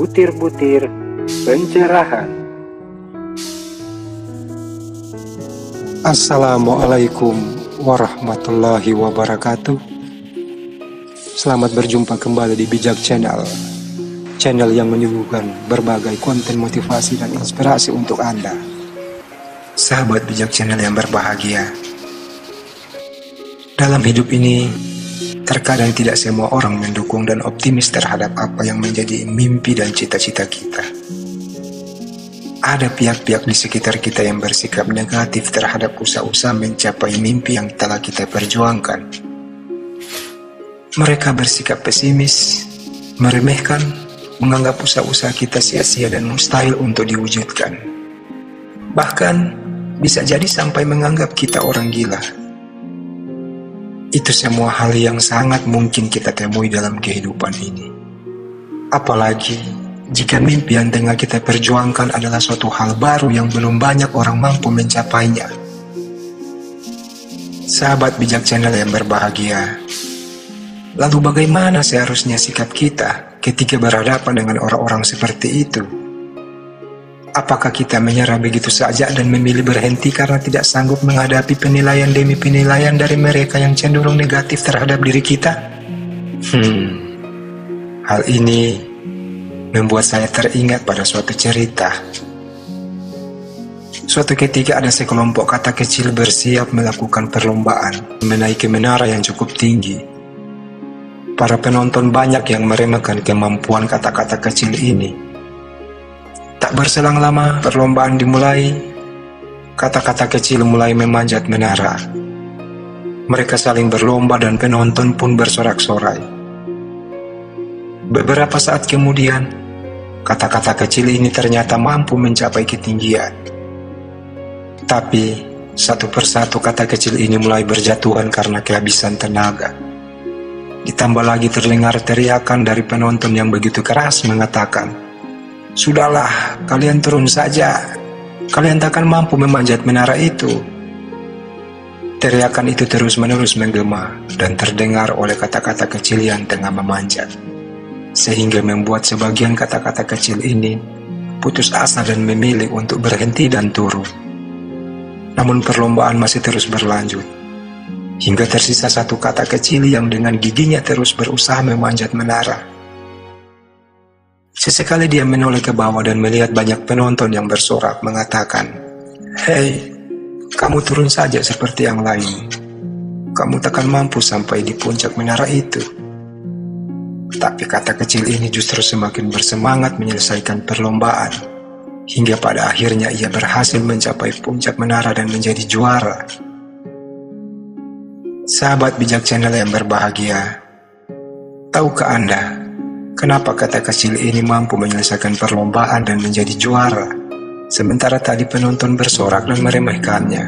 butir-butir pencerahan. Assalamualaikum warahmatullahi wabarakatuh. Selamat berjumpa kembali di Bijak Channel, channel yang menyuguhkan berbagai konten motivasi dan inspirasi untuk Anda. Sahabat Bijak Channel yang berbahagia, dalam hidup ini terkadang tidak semua orang mendukung dan optimis terhadap apa yang menjadi mimpi dan cita-cita kita. Ada pihak-pihak di sekitar kita yang bersikap negatif terhadap usaha-usaha mencapai mimpi yang telah kita perjuangkan. Mereka bersikap pesimis, meremehkan, menganggap usaha-usaha kita sia-sia dan mustahil untuk diwujudkan. Bahkan, bisa jadi sampai menganggap kita orang gila. Itu semua hal yang sangat mungkin kita temui dalam kehidupan ini. Apalagi jika mimpi yang tengah kita perjuangkan adalah suatu hal baru yang belum banyak orang mampu mencapainya. Sahabat Bijak Channel yang berbahagia, lalu bagaimana seharusnya sikap kita ketika berhadapan dengan orang-orang seperti itu? Apakah kita menyerah begitu saja dan memilih berhenti karena tidak sanggup menghadapi penilaian demi penilaian dari mereka yang cenderung negatif terhadap diri kita? Hal ini membuat saya teringat pada suatu cerita. Suatu ketika ada sekelompok kata kecil bersiap melakukan perlombaan menaiki menara yang cukup tinggi. Para penonton banyak yang meremehkan kemampuan kata-kata kecil ini. Tak berselang lama perlombaan dimulai, kata-kata kecil mulai memanjat menara. Mereka saling berlomba dan penonton pun bersorak-sorai. Beberapa saat kemudian, kata-kata kecil ini ternyata mampu mencapai ketinggian. Tapi, satu persatu kata kecil ini mulai berjatuhan karena kehabisan tenaga. Ditambah lagi terdengar teriakan dari penonton yang begitu keras mengatakan, "Sudahlah, kalian turun saja. Kalian takkan mampu memanjat menara itu." Teriakan itu terus-menerus menggema dan terdengar oleh kata-kata kecil yang tengah memanjat, sehingga membuat sebagian kata-kata kecil ini putus asa dan memilih untuk berhenti dan turun. Namun perlombaan masih terus berlanjut, hingga tersisa satu kata kecil yang dengan giginya terus berusaha memanjat menara. Sesekali dia menoleh ke bawah dan melihat banyak penonton yang bersorak mengatakan, "Hei, kamu turun saja seperti yang lain. Kamu takkan mampu sampai di puncak menara itu." Tapi kata kecil ini justru semakin bersemangat menyelesaikan perlombaan, hingga pada akhirnya ia berhasil mencapai puncak menara dan menjadi juara. Sahabat Bijak Channel yang berbahagia, tahukah Anda kenapa kata kecil ini mampu menyelesaikan perlombaan dan menjadi juara, sementara tadi penonton bersorak dan meremehkannya?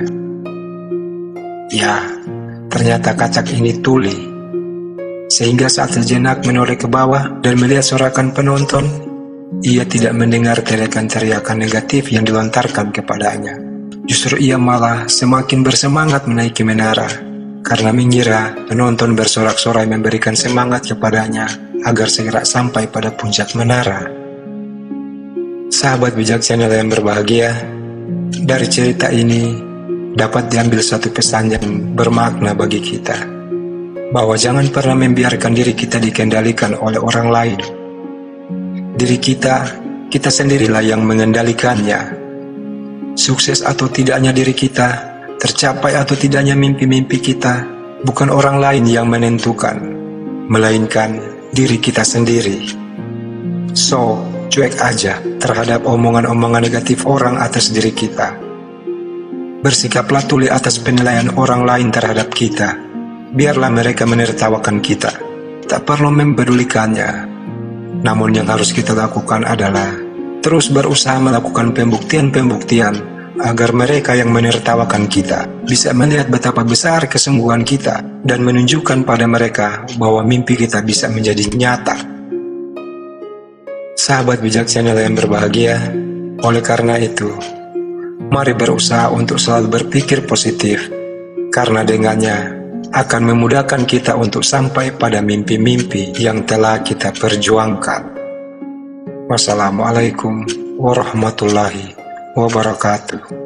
Ya, ternyata kacak ini tuli, sehingga saat sejenak menoleh ke bawah dan melihat sorakan penonton, ia tidak mendengar teriakan-teriakan negatif yang dilontarkan kepadanya. Justru ia malah semakin bersemangat menaiki menara, karena mengira penonton bersorak-sorai memberikan semangat kepadanya agar segera sampai pada puncak menara. Sahabat Bijak Channel yang berbahagia, dari cerita ini dapat diambil satu pesan yang bermakna bagi kita, bahwa jangan pernah membiarkan diri kita dikendalikan oleh orang lain. Diri kita sendirilah yang mengendalikannya. Sukses atau tidaknya diri kita, tercapai atau tidaknya mimpi-mimpi kita, bukan orang lain yang menentukan, melainkan diri kita sendiri. So, cuek aja terhadap omongan-omongan negatif orang atas diri kita. Bersikaplah tuli atas penilaian orang lain terhadap kita. Biarlah mereka menertawakan kita, tak perlu mempedulikannya. Namun yang harus kita lakukan adalah terus berusaha melakukan pembuktian-pembuktian agar mereka yang menertawakan kita bisa melihat betapa besar kesungguhan kita dan menunjukkan pada mereka bahwa mimpi kita bisa menjadi nyata. Sahabat Bijak Channel yang berbahagia, oleh karena itu, mari berusaha untuk selalu berpikir positif, karena dengannya akan memudahkan kita untuk sampai pada mimpi-mimpi yang telah kita perjuangkan. Wassalamualaikum warahmatullahi wabarakatuh.